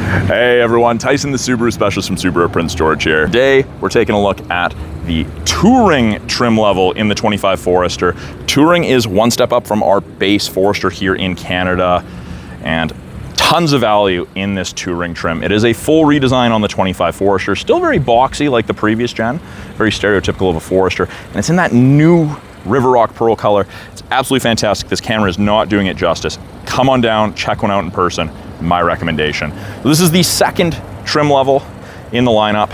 Hey everyone, Tyson the Subaru specialist from Subaru Prince George here. Today, we're taking a look at the Touring trim level in the 25 Forester. Touring is one step up from our base Forester here in Canada, and tons of value in this Touring trim. It is a full redesign on the 25 Forester, still very boxy like the previous gen, very stereotypical of a Forester, and it's in that new River Rock Pearl color. It's absolutely fantastic. This camera is not doing it justice. Come on down, check one out in person. My recommendation. So this is the second trim level in the lineup.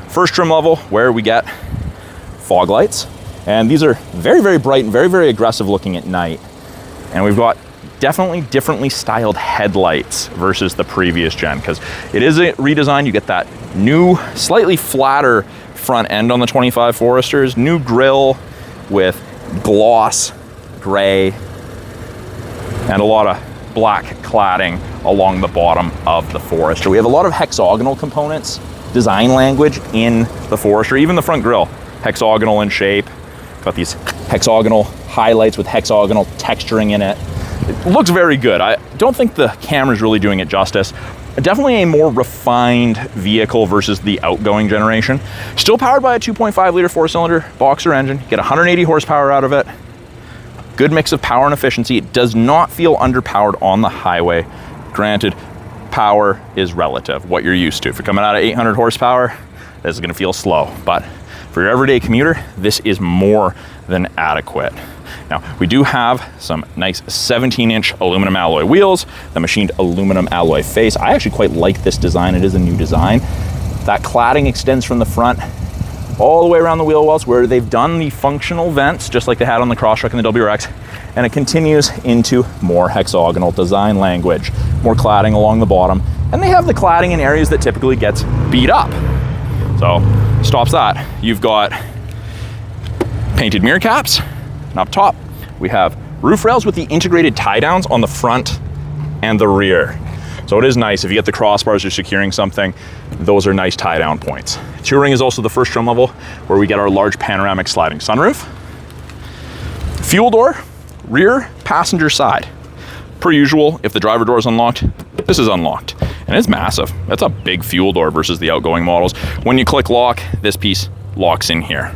First trim level where we get fog lights, and these are very, very bright and very, very aggressive looking at night. And we've got definitely differently styled headlights versus the previous gen, because it is a redesign. You get that new, slightly flatter front end on the 25 Foresters, new grille with gloss gray and a lot of black cladding along the bottom of the Forester. We have a lot of hexagonal components, design language in the Forester, even the front grille, hexagonal in shape. Got these hexagonal highlights with hexagonal texturing in it. It looks very good. I don't think the camera's really doing it justice. Definitely a more refined vehicle versus the outgoing generation. Still powered by a 2.5 liter 4-cylinder boxer engine. Get 180 horsepower out of it. Good mix of power and efficiency. It does not feel underpowered on the highway. Granted, power is relative, what you're used to. If you're coming out of 800 horsepower, this is gonna feel slow. But for your everyday commuter, this is more than adequate. Now, we do have some nice 17-inch aluminum alloy wheels, the machined aluminum alloy face. I actually quite like this design. It is a new design. That cladding extends from the front all the way around the wheel wells where they've done the functional vents, just like they had on the Crosstrek and the WRX, and it continues into more hexagonal design language, more cladding along the bottom, and they have the cladding in areas that typically gets beat up. So, stops that. You've got painted mirror caps, and up top, we have roof rails with the integrated tie downs on the front and the rear. So it is nice if you get the crossbars, you're securing something, those are nice tie down points. Touring is also the first trim level where we get our large panoramic sliding sunroof. Fuel door, rear passenger side. Per usual, if the driver door is unlocked, this is unlocked. And it's massive. That's a big fuel door versus the outgoing models. When you click lock, this piece locks in here.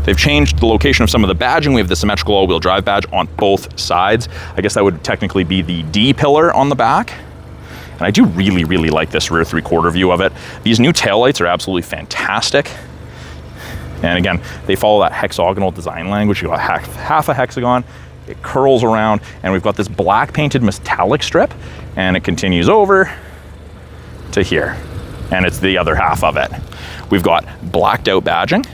They've changed the location of some of the badging. We have the symmetrical all-wheel drive badge on both sides. I guess that would technically be the D pillar on the back. And I do really, really like this rear 3/4 view of it. These new taillights are absolutely fantastic. And again, they follow that hexagonal design language. You got half a hexagon, it curls around, and we've got this black painted metallic strip, and it continues over to here. And it's the other half of it. We've got blacked out badging.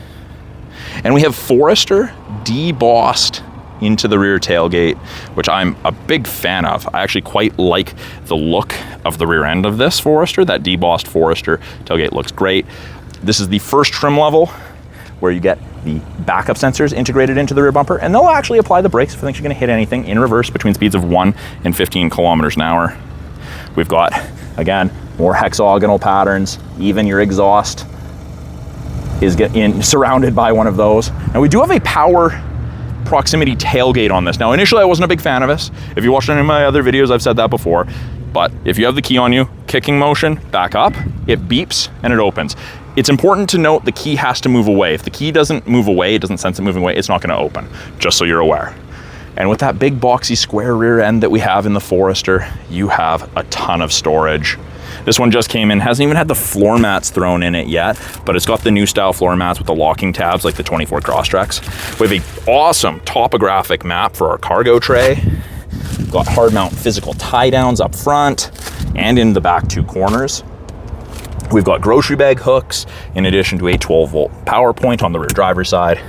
And we have Forester debossed into the rear tailgate, which I'm a big fan of. I actually quite like the look of the rear end of this Forester. That debossed Forester tailgate looks great. This is the first trim level where you get the backup sensors integrated into the rear bumper, and they'll actually apply the brakes if you think you're gonna hit anything in reverse between speeds of 1 and 15 kilometers an hour. We've got, again, more hexagonal patterns, even your exhaust is surrounded by one of those. Now we do have a power proximity tailgate on this. Now initially I wasn't a big fan of this. If you watched any of my other videos, I've said that before. But if you have the key on you, kicking motion, back up, it beeps and it opens. It's important to note the key has to move away. If the key doesn't move away, it doesn't sense it moving away, it's not gonna open, just so you're aware. And with that big boxy square rear end that we have in the Forester, you have a ton of storage. This one just came in, hasn't even had the floor mats thrown in it yet, but it's got the new style floor mats with the locking tabs like the 24 Crosstreks. We have an awesome topographic map for our cargo tray. We've got hard mount physical tie downs up front and in the back 2 corners. We've got grocery bag hooks in addition to a 12-volt power point on the rear driver's side.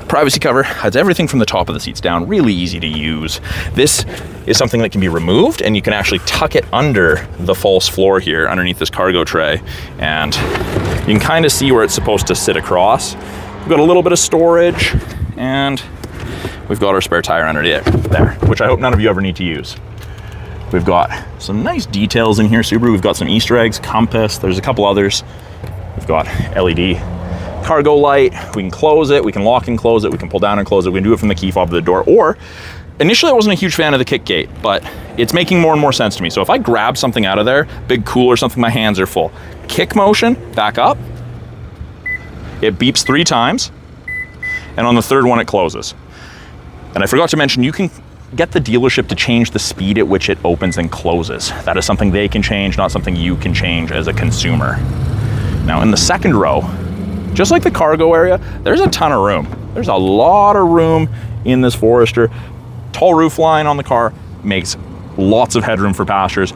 Privacy cover has everything from the top of the seats down, really easy to use. This is something that can be removed, and you can actually tuck it under the false floor here underneath this cargo tray, and you can kind of see where it's supposed to sit across. We've got a little bit of storage, and we've got our spare tire under it there, which I hope none of you ever need to use. We've got some nice details in here, Subaru. We've got some Easter eggs, compass, there's a couple others. We've got LED cargo light. We can close it, we can lock and close it, we can pull down and close it. We can do it from the key fob of the door, or Initially, I wasn't a huge fan of the kick gate, but it's making more and more sense to me. So if I grab something out of there, big cooler, something, my hands are full. Kick motion, back up. It beeps 3 times, and on the 3rd one, it closes. And I forgot to mention, you can get the dealership to change the speed at which it opens and closes. That is something they can change, not something you can change as a consumer. Now, in the 2nd row, just like the cargo area, there's a ton of room. There's a lot of room in this Forester. Tall roof line on the car makes lots of headroom for passengers.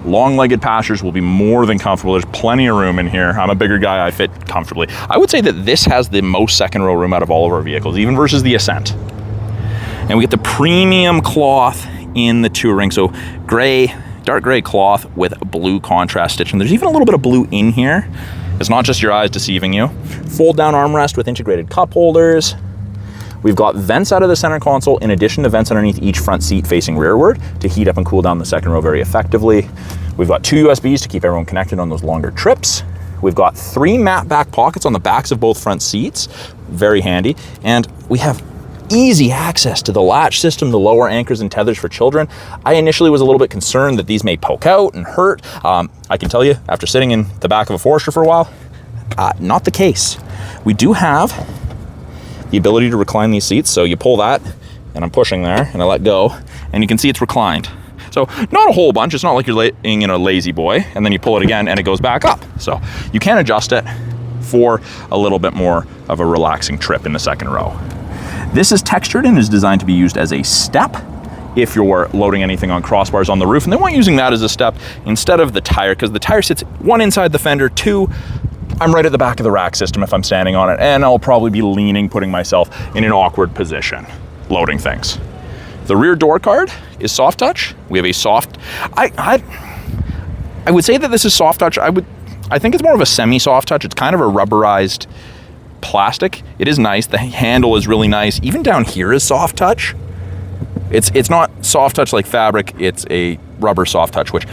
Long-legged passengers will be more than comfortable. There's plenty of room in here. I'm a bigger guy, I fit comfortably. I would say that this has the most 2nd row room out of all of our vehicles, even versus the Ascent. And we get the premium cloth in the Touring. So gray, dark gray cloth with blue contrast stitch. And there's even a little bit of blue in here. It's not just your eyes deceiving you. Fold down armrest with integrated cup holders. We've got vents out of the center console in addition to vents underneath each front seat facing rearward to heat up and cool down the 2nd row very effectively. We've got 2 USBs to keep everyone connected on those longer trips. We've got 3 matte back pockets on the backs of both front seats, very handy. And we have easy access to the latch system, the lower anchors and tethers for children. I initially was a little bit concerned that these may poke out and hurt. I can tell you, after sitting in the back of a Forester for a while, not the case. We do have the ability to recline these seats. So you pull that, and I'm pushing there, and I let go, and you can see it's reclined. So not a whole bunch. It's not like you're laying in a lazy boy, and then you pull it again, and it goes back up. So you can adjust it for a little bit more of a relaxing trip in the 2nd row. This is textured and is designed to be used as a step if you're loading anything on crossbars on the roof, and they weren't using that as a step instead of the tire, because the tire sits 1 inside the fender, 2, I'm right at the back of the rack system if I'm standing on it, and I'll probably be leaning, putting myself in an awkward position, loading things. The rear door card is soft touch. We have a soft, I would say that this is soft touch. I think it's more of a semi-soft touch. It's kind of a rubberized plastic. It is nice. The handle is really nice. Even down here is soft touch. It's not soft touch like fabric. It's a rubber soft touch, which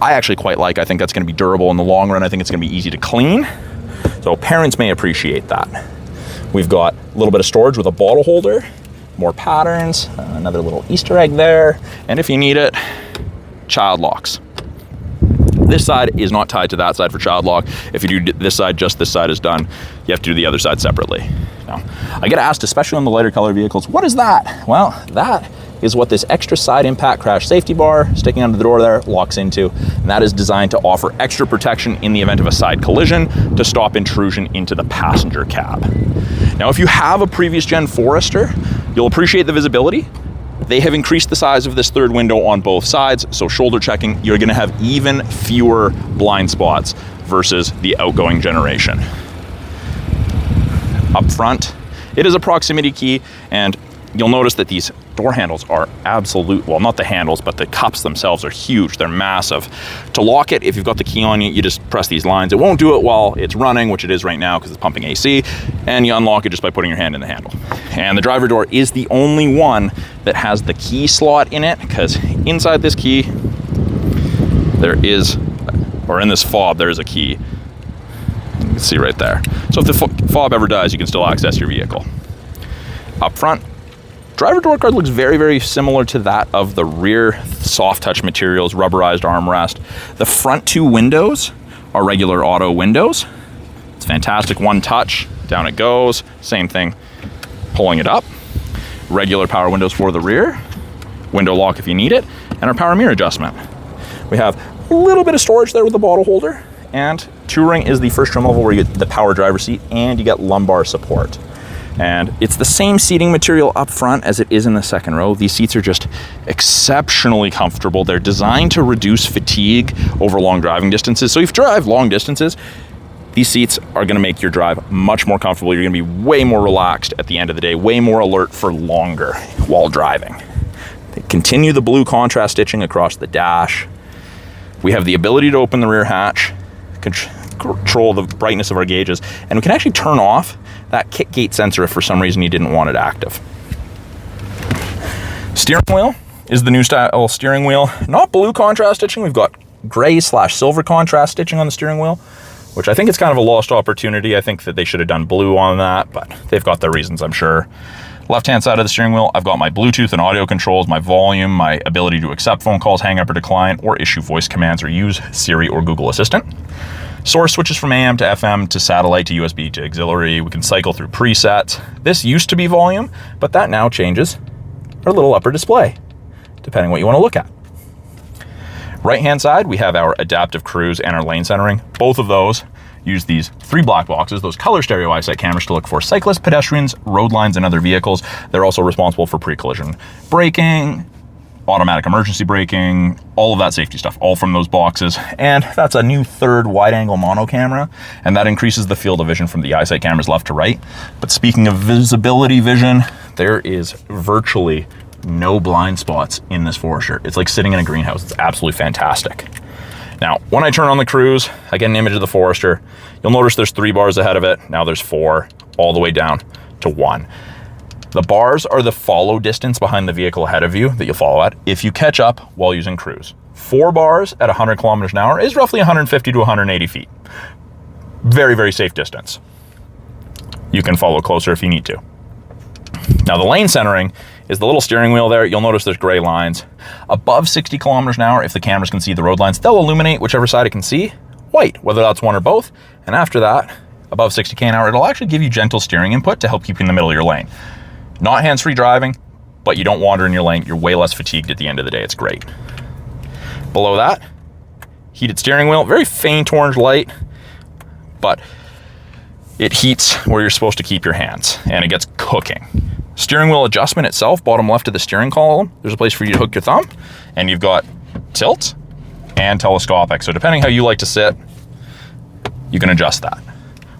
I actually quite like. I think that's going to be durable in the long run. I think it's going to be easy to clean. So parents may appreciate that. We've got a little bit of storage with a bottle holder, more patterns, another little Easter egg there. And if you need it, child locks. This side is not tied to that side for child lock. If you do this side, just this side is done. You have to do the other side separately. Now, I get asked, especially on the lighter color vehicles, what is that? Well, that is what this extra side impact crash safety bar sticking under the door there locks into. And that is designed to offer extra protection in the event of a side collision to stop intrusion into the passenger cab. Now, if you have a previous gen Forester, you'll appreciate the visibility. They have increased the size of this 3rd window on both sides, so shoulder checking, you're gonna have even fewer blind spots versus the outgoing generation. Up front, it is a proximity key, and you'll notice that these door handles are absolute, well, not the handles, but the cups themselves are huge. They're massive. To lock it, if you've got the key on you, you just press these lines. It won't do it while it's running, which it is right now because it's pumping AC, and you unlock it just by putting your hand in the handle. And the driver door is the only one that has the key slot in it, because inside this key, there is, or in this fob, there is a key. You can see right there. So if the fob ever dies, you can still access your vehicle. Up front, driver door card looks very, very similar to that of the rear soft touch materials, rubberized armrest. The front 2 windows are regular auto windows. It's fantastic, 1 touch, down it goes. Same thing, pulling it up. Regular power windows for the rear, window lock if you need it, and our power mirror adjustment. We have a little bit of storage there with the bottle holder, and Touring is the first trim level where you get the power driver seat and you get lumbar support. And it's the same seating material up front as it is in the 2nd row. These seats are just exceptionally comfortable. They're designed to reduce fatigue over long driving distances. So if you drive long distances, these seats are gonna make your drive much more comfortable. You're gonna be way more relaxed at the end of the day, way more alert for longer while driving. They continue the blue contrast stitching across the dash. We have the ability to open the rear hatch, control the brightness of our gauges, and we can actually turn off that kick gate sensor if for some reason you didn't want it active. Steering wheel is the new style steering wheel. Not blue contrast stitching, we've got gray/silver contrast stitching on the steering wheel, which I think it's kind of a lost opportunity. I think that they should have done blue on that, but they've got their reasons, I'm sure. Left-hand side of the steering wheel, I've got my Bluetooth and audio controls, my volume, my ability to accept phone calls, hang up or decline, or issue voice commands or use Siri or Google Assistant. Source switches from AM to FM to satellite to USB to auxiliary. We can cycle through presets. This used to be volume, but that now changes our little upper display, depending what you want to look at. Right-hand side, we have our adaptive cruise and our lane centering. Both of those use these 3 black boxes, those color stereo EyeSight cameras, to look for cyclists, pedestrians, road lines, and other vehicles. They're also responsible for pre-collision braking, automatic emergency braking, all of that safety stuff, all from those boxes. And that's a new 3rd wide-angle mono camera, and that increases the field of vision from the EyeSight cameras left to right. But speaking of visibility vision, there is virtually no blind spots in this Forester. It's like sitting in a greenhouse. It's absolutely fantastic. Now, when I turn on the cruise, I get an image of the Forester. You'll notice there's 3 bars ahead of it. Now there's 4, all the way down to 1. The bars are the follow distance behind the vehicle ahead of you that you'll follow at if you catch up while using cruise. 4 bars at 100 kilometers an hour is roughly 150 to 180 feet. Very, very safe distance. You can follow closer if you need to. Now, the lane centering is the little steering wheel there. You'll notice there's gray lines. Above 60 kilometers an hour, if the cameras can see the road lines, they'll illuminate whichever side it can see white, whether that's one or both. And after that, above 60 k an hour, it'll actually give you gentle steering input to help keep you in the middle of your lane. Not hands-free driving, but you don't wander in your lane. You're way less fatigued at the end of the day. It's great. Below that, heated steering wheel, very faint orange light, but it heats where you're supposed to keep your hands and it gets cooking. Steering wheel adjustment itself, bottom left of the steering column, there's a place for you to hook your thumb, and you've got tilt and telescopic. So depending how you like to sit, you can adjust that.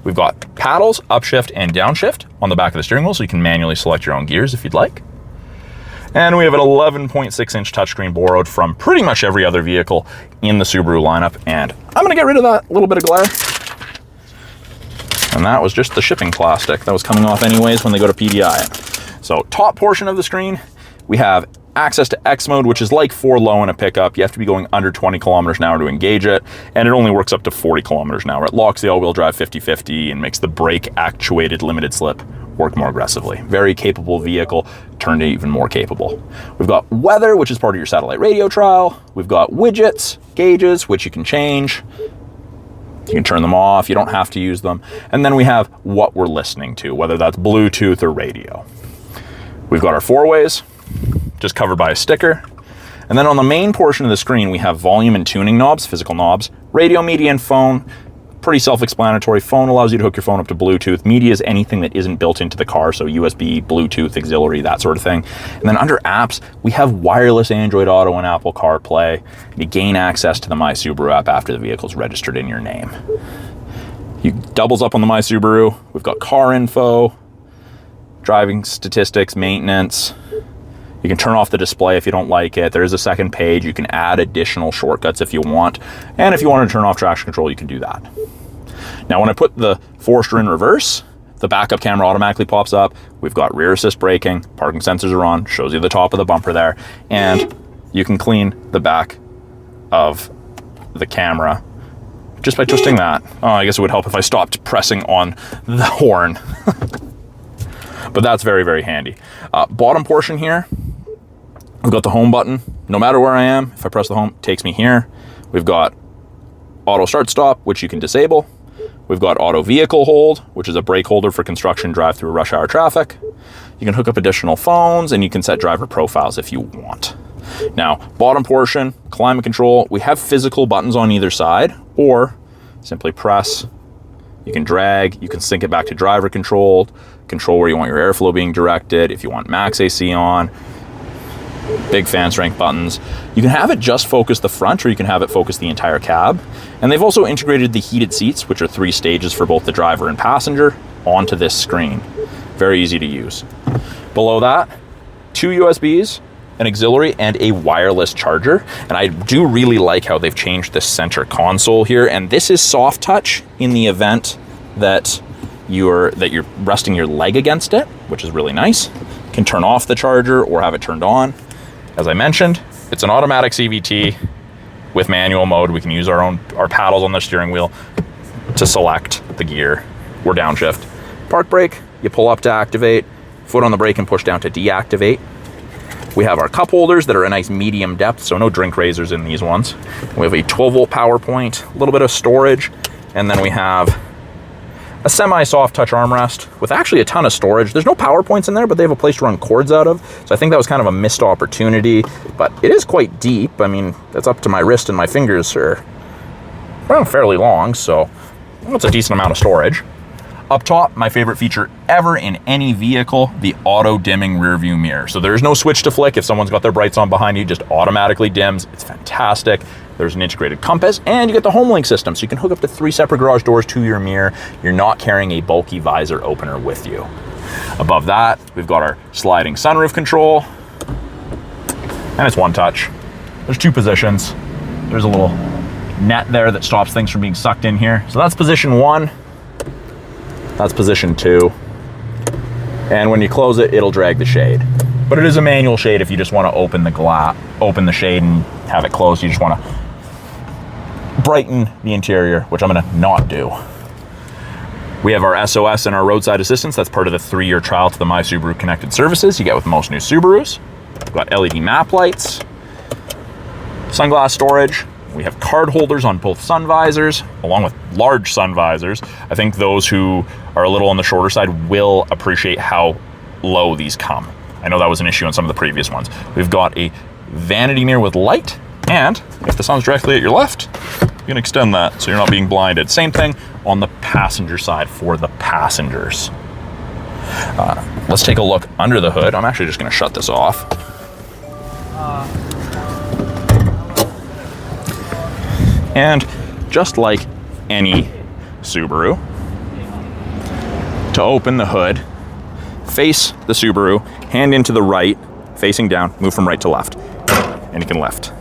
We've got paddles, upshift and downshift on the back of the steering wheel, so you can manually select your own gears if you'd like. And we have an 11.6-inch touchscreen borrowed from pretty much every other vehicle in the Subaru lineup. And I'm gonna get rid of that little bit of glare. And that was just the shipping plastic that was coming off anyways when they go to PDI it. So top portion of the screen, we have access to X mode, which is like 4 low in a pickup. You have to be going under 20 kilometers an hour to engage it, and it only works up to 40 kilometers an hour. It locks the all-wheel drive 50-50 and makes the brake actuated limited slip work more aggressively. Very capable vehicle, turned even more capable. We've got weather, which is part of your satellite radio trial. We've got widgets, gauges, which you can change. You can turn them off, you don't have to use them. And then we have what we're listening to, whether that's Bluetooth or radio. We've got our 4-ways, just covered by a sticker. And then on the main portion of the screen, we have volume and tuning knobs, physical knobs, radio, media, and phone. Pretty self-explanatory. Phone allows you to hook your phone up to Bluetooth. Media is anything that isn't built into the car, so USB, Bluetooth, auxiliary, that sort of thing. And then under apps, we have wireless Android Auto and Apple CarPlay. You gain access to the My Subaru app after the vehicle's registered in your name. You doubles up on the My Subaru. We've got car info, driving statistics, maintenance. You can turn off the display if you don't like it. There is a second page. You can add additional shortcuts if you want. And if you want to turn off traction control, you can do that. Now, when I put the Forester in reverse, the backup camera automatically pops up. We've got rear assist braking, parking sensors are on, shows you the top of the bumper there, and you can clean the back of the camera just by twisting that. Oh, I guess it would help if I stopped pressing on the horn. But that's very, very handy. Bottom portion here, we've got the home button. No matter where I am, if I press the home, it takes me here. We've got auto start stop, which you can disable. We've got auto vehicle hold, which is a brake holder for construction drive through rush hour traffic. You can hook up additional phones, and you can set driver profiles if you want. Now, bottom portion, climate control. We have physical buttons on either side, or simply press. You can drag, you can sync it back to driver controlled, control where you want your airflow being directed, if you want max AC on, big fan strength buttons. You can have it just focus the front, or you can have it focus the entire cab. And they've also integrated the heated seats, which are 3 stages for both the driver and passenger, onto this screen. Very easy to use. Below that, 2 USBs, an auxiliary, and a wireless charger. And I do really like how they've changed the center console here. And this is soft touch in the event that you're resting your leg against it, which is really nice. You can turn off the charger or have it turned on. As I mentioned, it's an automatic CVT with manual mode. We can use our paddles on the steering wheel to select the gear or downshift. Park brake, you pull up to activate. foot on the brake and push down to deactivate. We have our cup holders that are a nice medium depth, so no drink razors in these ones. We have a 12-volt power point, a little bit of storage, and then we have a semi-soft touch armrest with actually a ton of storage. There's no power points in there, but they have a place to run cords out of. So I think that was kind of a missed opportunity, but it is quite deep. I mean, that's up to my wrist, and my fingers are fairly long, so that's a decent amount of storage. Up top, my favorite feature ever in any vehicle, the auto dimming rear view mirror. So there's no switch to flick. If someone's got their brights on behind you, it just automatically dims. It's fantastic. There's an integrated compass, and you get the HomeLink system, so you can hook up to 3 separate garage doors to your mirror. You're not carrying a bulky visor opener with you. Above that, we've got our sliding sunroof control, and it's one touch. There's 2 positions. There's a little net there that stops things from being sucked in here. So that's position 1. That's position 2. And when you close it, it'll drag the shade. But it is a manual shade if you just want to open the shade and have it closed. You just want to brighten the interior, which I'm gonna not do. We have our SOS and our roadside assistance. That's part of the 3-year trial to the My Subaru connected services you get with most new Subarus. We've got LED map lights, sunglass storage. We have card holders on both sun visors, along with large sun visors. I think those who are a little on the shorter side will appreciate how low these come. I know that was an issue on some of the previous ones. We've got a vanity mirror with light, and if the sun's directly at your left, you can extend that so you're not being blinded. Same thing on the passenger side for the passengers. Let's take a look under the hood. I'm actually just gonna shut this off. And just like any Subaru, to open the hood, face the Subaru, hand into the right, facing down, move from right to left, and you can lift.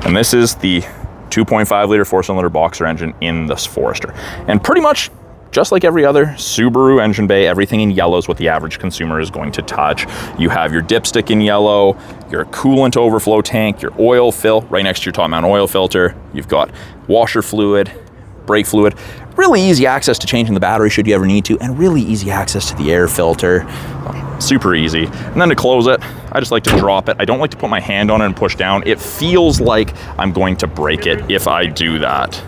And this is the 2.5 liter 4-cylinder boxer engine in this Forester. And pretty much just like every other Subaru engine bay, everything in yellow is what the average consumer is going to touch. You have your dipstick in yellow, your coolant overflow tank, your oil fill right next to your top mount oil filter. You've got washer fluid, brake fluid, really easy access to changing the battery should you ever need to, and really easy access to the air filter. Super easy. And then to close it, I just like to drop it. I don't like to put my hand on it and push down. It feels like I'm going to break it if I do that.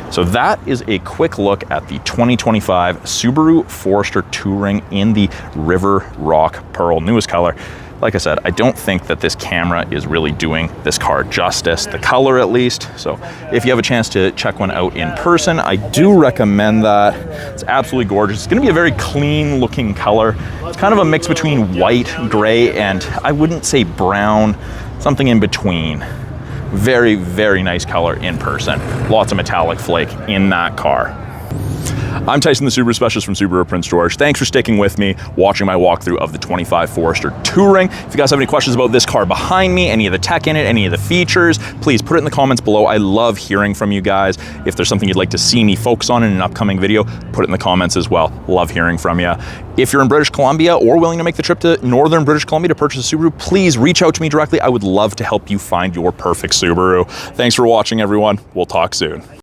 So that is a quick look at the 2025 Subaru Forester Touring in the River Rock Pearl, newest color. Like I said, I don't think that this camera is really doing this car justice, the color at least. So if you have a chance to check one out in person, I do recommend that. It's absolutely gorgeous. It's gonna be a very clean looking color. It's kind of a mix between white, gray, and I wouldn't say brown, something in between. Very, very nice color in person. Lots of metallic flake in that car. I'm Tyson, the Subaru Specialist from Subaru Prince George. Thanks for sticking with me, watching my walkthrough of the 25 Forester Touring. If you guys have any questions about this car behind me, any of the tech in it, any of the features, please put it in the comments below. I love hearing from you guys. If there's something you'd like to see me focus on in an upcoming video, put it in the comments as well. Love hearing from you. If you're in British Columbia or willing to make the trip to northern British Columbia to purchase a Subaru, please reach out to me directly. I would love to help you find your perfect Subaru. Thanks for watching, everyone. We'll talk soon.